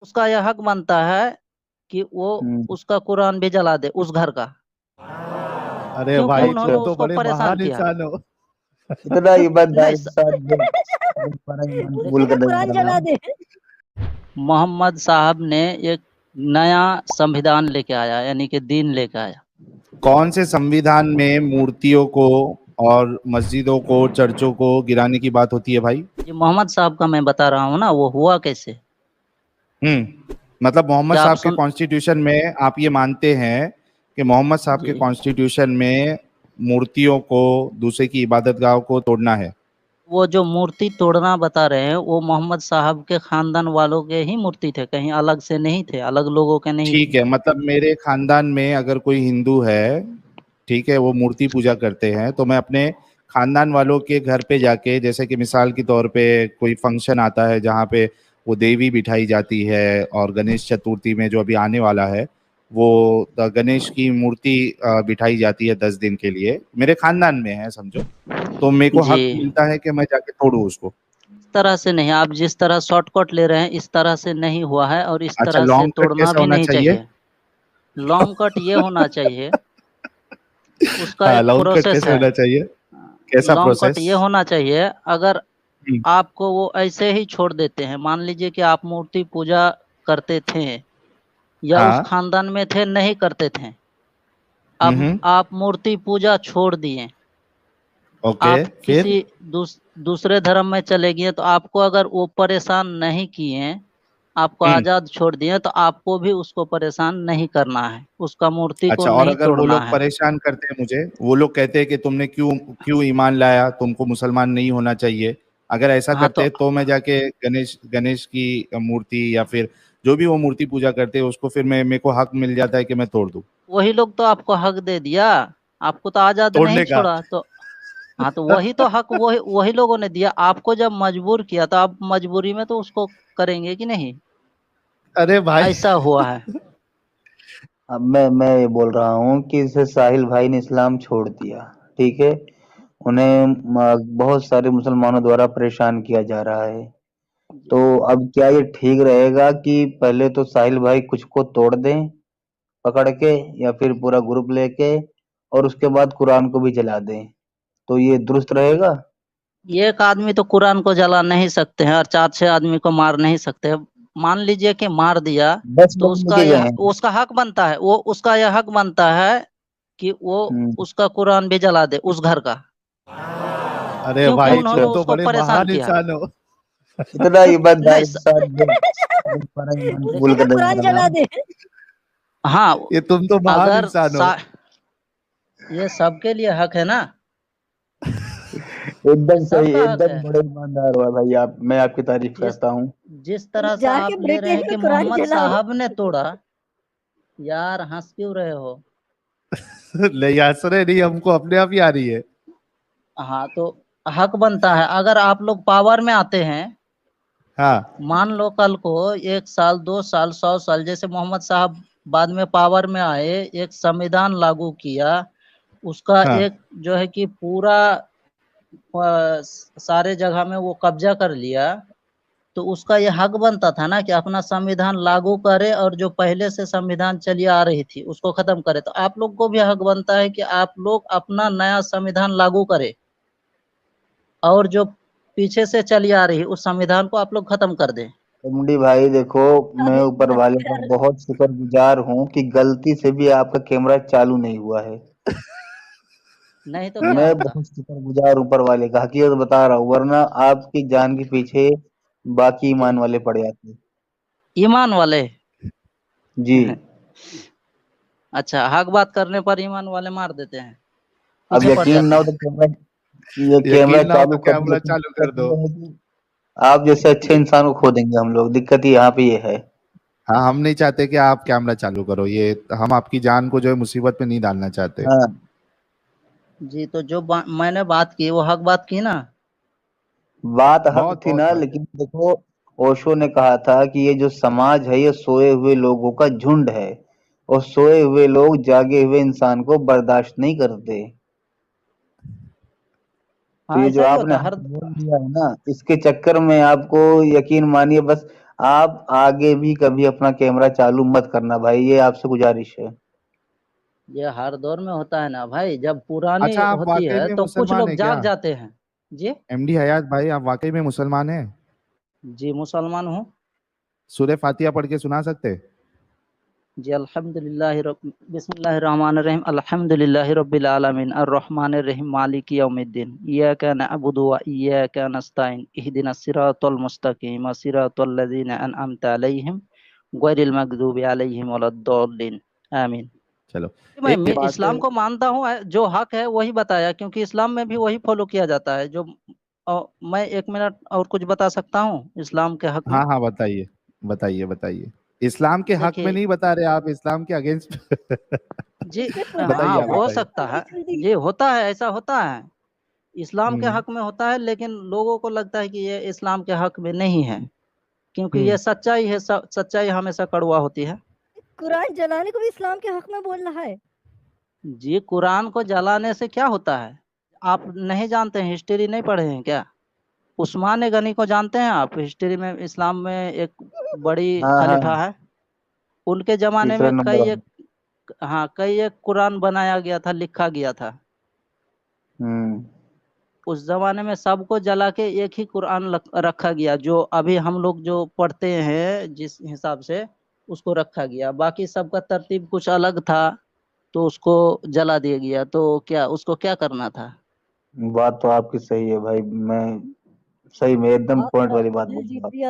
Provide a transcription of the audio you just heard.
उसका यह हक बनता है कि वो हम्म। उसका कुरान भी जला दे उस घर का, अरे क्योंकि भाई उन्होंने तुम अच्छा। तो उसको बड़े परेशान महान किया। इंसान हो। इतना ईमानदार नहीं इंसान जो सारा ईमान कबूल देखिए, करने जा रहा है। मोहम्मद साहब ने एक नया संविधान लेके आया, यानी कि दीन लेके आया। कौन से संविधान में मूर्तियों को और मस्जिदों को, चर्चों को गिराने की बात होती है भाई? ये मोहम्मद साहब का मैं बता रहा हूँ ना, वो हुआ कैसे। मतलब मोहम्मद क्या आप साहब के सुन कॉन्स्टिट्यूशन में आप ये मानते हैं कि मोहम्मद साहब के जी, कॉन्स्टिट्यूशन में मूर्तियों को, दूसरे की इबादतगाहों को तोड़ना है? वो जो मूर्ति तोड़ना बता रहे हैं वो मोहम्मद साहब के खानदान वालों के ही मूर्ति थे, कहीं अलग से नहीं थे, अलग लोगों के नहीं थे। ठीक है, मतलब मेरे खानदान में अगर कोई हिंदू है, ठीक है, वो मूर्ति पूजा करते हैं, तो मैं अपने खानदान वालों के घर पे जाके, जैसे कि मिसाल के तौर पे कोई फंक्शन आता है जहाँ पे वो देवी बिठाई जाती है, और गणेश चतुर्थी में जो अभी आने वाला है, वो गणेश की मूर्ति बिठाई जाती है 10 दिन के लिए, मेरे खानदान में है समझो, तो मेरे को जी, हक मिलता है कि मैं जाके तोड़ूं उसको? इस तरह से नहीं, आप जिस तरह शॉर्टकट ले रहे हैं इस तरह से नहीं हुआ है, और इस अच्छा, तरह से लॉन्ग कट तोड़ना कैसा भी होना नहीं चाहिए? चाहिए। लॉन्ग कट ये होना चाहिए, उसका हाँ, एक लॉन्ग कट प्रोसेस कैसे है। होना चाहिए? कैसा लॉन्ग कट प्रोसेस? ये होना चाहिए, अगर आपको वो ऐसे ही छोड़ देते हैं, मान लीजिए कि आप मूर्ति पूजा करते थे या उस हाँ। खानदान में थे नहीं करते थे, अब हम्म। आप मूर्ति पूजा छोड़ दिए, ओके, आप फिर? किसी दूसरे धर्म में चले गए, तो आपको अगर वो परेशान नहीं किए, आपको हम्म। आजाद छोड़ दिए, तो आपको भी उसको परेशान नहीं करना है, उसका मूर्ति को अच्छा, और नहीं अगर वो तोड़ना लोग है। परेशान करते हैं मुझे, वो लोग कहते हैं कि तुमने क्यों क्यों ईमान लाया, तुमको मुसलमान नहीं होना चाहिए, अगर ऐसा हाँ करते तो हैं तो मैं जाके गणेश गणेश की मूर्ति या फिर जो भी वो मूर्ति पूजा करते हैं उसको, फिर मैं, मेरे को हक मिल जाता है कि मैं तोड़ दूं? वही लोग तो आपको हक दे दिया, आपको तो आजाद नहीं तोड़ने का? छोड़ा, तो हाँ तो वही तो हक वही वही लोगों ने दिया आपको, जब मजबूर किया तो आप मजबूरी में तो उसको करेंगे कि नहीं। अरे भाई। ऐसा हुआ है। अब मैं ये बोल रहा हूँ कि इसे साहिल भाई ने इस्लाम छोड़ दिया, ठीक है। उन्हें बहुत सारे मुसलमानों द्वारा परेशान किया जा रहा है। तो अब क्या ये ठीक रहेगा कि पहले तो साहिल भाई कुछ को तोड़ दें पकड़ के, या फिर पूरा ग्रुप लेके, और उसके बाद कुरान को भी जला दें, तो ये दुरुस्त रहेगा? ये एक आदमी तो कुरान को जला नहीं सकते हैं और 4-6 आदमी को मार नहीं सकते। मान लीजिए कि मार दिया, 10 तो लोग लेके गए हैं। उसका हक बनता है, वो उसका यह हक बनता है कि वो हम्म। उसका कुरान भी जला दे उस घर का, अरे क्योंकि भाई उन्होंने तुम तो उसको बड़े परेशान महान किया। इंसान हो। इतना ईमानदार नहीं इंसान जो सारा ईमान कबूल देखिए, करने जा रहा है। हाँ, ये तुम तो महान अगर इंसान हो। ये सबके लिए हक है ना, ये एकदम सही, सबका हक एकदम है। बड़े ईमानदार हुआ भाई आप, मैं आपकी तारीफ जिस करता हूँ। जिस तरह से आप ले रहे हैं कि मोहम्मद साहब ने तोड़ा, यार हंस क्यों रहे हो। नहीं, हंसने नहीं, हमको अपने आप ही आ रही है। हाँ तो हक बनता है, अगर आप लोग पावर में आते हैं, हाँ। मान लो कल को 1 साल 2 साल 100 साल, जैसे मोहम्मद साहब बाद में पावर में आए, एक संविधान लागू किया, उसका हाँ। एक जो है कि पूरा सारे जगह में वो कब्जा कर लिया, तो उसका ये हक बनता था ना कि अपना संविधान लागू करे, और जो पहले से संविधान चली आ रही थी उसको खत्म करे। तो आप लोग को भी हक बनता है कि आप लोग अपना नया संविधान लागू करें, और जो पीछे से चली आ रही उस संविधान को आप लोग खत्म कर दें। एमडी भाई देखो, मैं ऊपर वाले का बहुत शुक्रगुजार हूँ कि गलती से भी आपका कैमरा चालू नहीं हुआ है। नहीं तो क्या मैं होता। बहुत शुक्रगुजार ऊपर वाले का, हकीकत बता रहा हूँ, वरना आपकी जान के पीछे बाकी जी, ईमान वाले पड़ जाते। ईमान वाले। जी। अच्छा, हक बात करने पर ईमान वाले मार देते हैं, अब पीछे पड़ यकीन ना जाते हो हैं। तो कैमरा, ये कैमरा यकीन ना हो चालू तो कर दिया, कैमरा लेकिन चालू कर दिक्कत दो। ये है कि आप जैसे अच्छे इंसान को खो देंगे हम लोग, दिक्कत ही यहाँ पे ये है। हाँ, हम नहीं चाहते कि आप कैमरा चालू करो, ये हम आपकी जान को जो है मुसीबत में नहीं डालना चाहते। हाँ। जी, तो जो मैंने बात की वो हक बात की ना। बात हक बहुत थी बहुत ना, हद। लेकिन देखो, ओशो ने कहा था कि ये जो समाज है ये सोए हुए लोगों का झुंड है, और सोए हुए लोग जागे हुए इंसान को बर्दाश्त नहीं करते। तो हाँ ये जो ऐसा ही आपने होता हक हर। बोल दिया है ना, इसके चक्कर में आपको, यकीन मानिए, बस आप आगे भी कभी अपना कैमरा चालू मत करना भाई, ये आपसे गुजारिश है। ये हर दौर में होता है ना भाई, जब पुरानी अच्छा, आप होती वाकई है में तो कुछ मुसलमान लोग है क्या? जाग जाते हैं। जी एमडी हयात भाई, आप वाकई में मुसलमान हैं? जी मुसलमान हूँ। सूरह फातिहा पढ़ के सुना सकते? जी बिस्मिल्लाहिर्रहमानिर्रहीम अल्हम्दुलिल्लाहि रब्बिल आलमीन अर्रहमानिर रहीम मालिकि यौमिद्दीन इय्याका नअबुदु व इय्याका नस्तईन इहदिनस सिरातल मुस्तकीम सिरातल लज़ीना अनअमता अलैहिम गैरिल मग़दूबि अलैहिम वलद्दॉल्लीन आमीन। चलो, एक मैं बात इस्लाम को मानता हूँ, जो हक है वही बताया, क्योंकि इस्लाम में भी वही फॉलो किया जाता है जो मैं 1 मिनट और कुछ बता सकता हूँ इस्लाम के हक में। हाँ हाँ, बताइए बताइए बताइए। इस्लाम के हक में देखिए नहीं बता रहे आप, इस्लाम के अगेंस्ट। जी, बताइए, हाँ आप हो बताइए। सकता है, ये होता है, ऐसा होता है, इस्लाम के हम्म हक में होता है, लेकिन लोगों को लगता है कि ये इस्लाम के हक में नहीं है, क्योंकि ये हम्म सच्चाई है, सच्चाई हमेशा कड़वा होती है। कुरान जलाने को भी इस्लाम के हक में बोल रहा है। जी कुरान को जलाने से क्या होता है? आप नहीं जानते हैं, हिस्ट्री नहीं पढ़े हैं क्या? उस्मान गनी को जानते हैं आप? हिस्ट्री में इस्लाम में एक बड़ी हाँ खलीफा हाँ, है, उनके जमाने तीसरा में नंबर कई वाला। एक, हाँ कई एक कुरान बनाया गया था, लिखा गया था। हम्म। उस जमाने में सबको जला के एक ही कुरान रखा गया, जो अभी हम लोग जो पढ़ते हैं जिस हिसाब से, उसको रखा गया, बाकी सबका तरतीब कुछ अलग था, तो उसको जला दिया गया। तो क्या उसको क्या करना था? बात तो आपकी सही है भाई, मैं सही में एकदम पॉइंट वाली बात जी बोल जी रहा हूँ। जी